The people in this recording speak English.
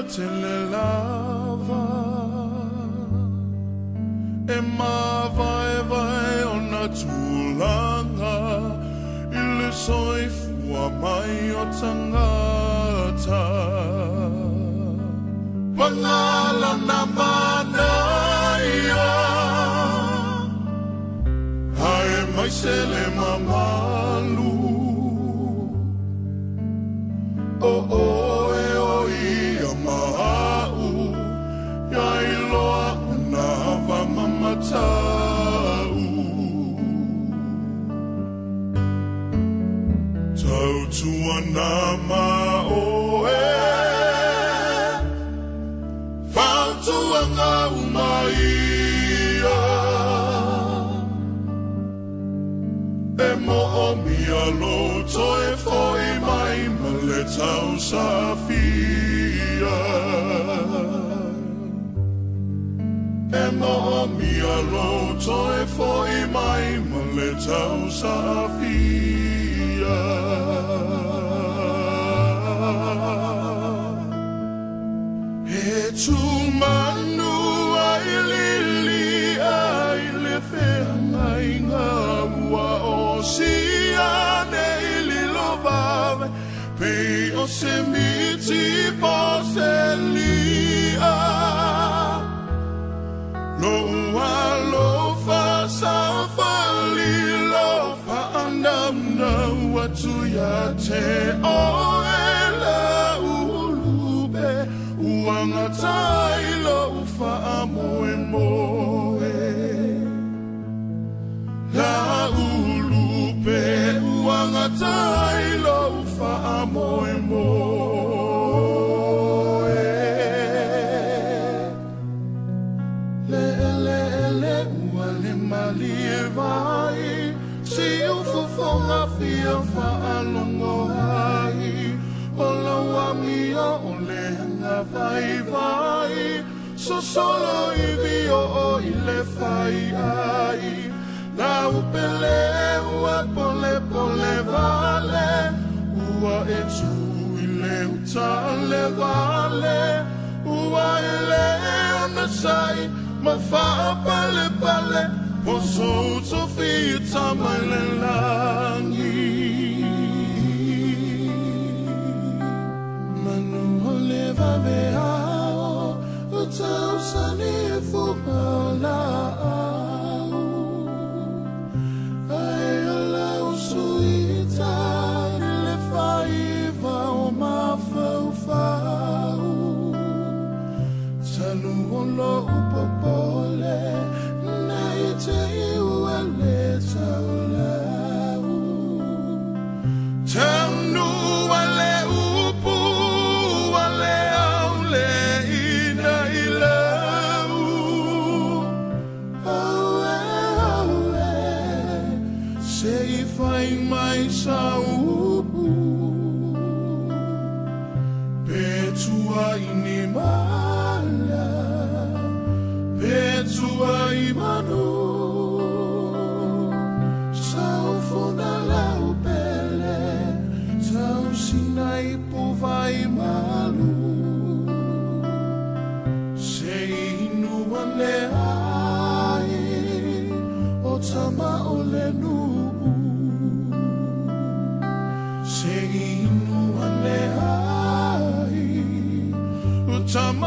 telelava Emma vai ona tulanga Ile soifua mai o tangata Mangala na manaya Hae mai sele mamalu Oh oh e o ia mau Ya iloa una va mamatau Tau tua nama o e Fau tua ngau mai E mo o mia lo toe foi mai male tau safia E mo o mia lo toe foi mai male tau safia E tu manu ai lili ai le fea mai ngā Siane ili lovave Pei o se miti po se lia Lo ua lo fa sa fa li lo fa andamna Watu ya te o e la ulube Uanga tai lo fa amoe moe La ulupe uanga tai lo fa amoe moe Le uale mali e vai Si ufufonga fia fa alongo hai Ola wamia o le hanga vai So solo i vio o i le fai ai Na upele ua pole pole vale Ua e tu i le utale vale Ua e le ona sai Ma faa pale pale Poso uto fita mai le langi Manu o le vave ao Utau sani e fukala Lo upopole na ite iuale taulau Tanu wale upu wale aule ina ilau Aue se ifai mai sa upu Petua inimala Petua imanu Sau fona lau pele Tau sinai puvai malu Se inuane ai O tama ole nu Se inuane ai O tama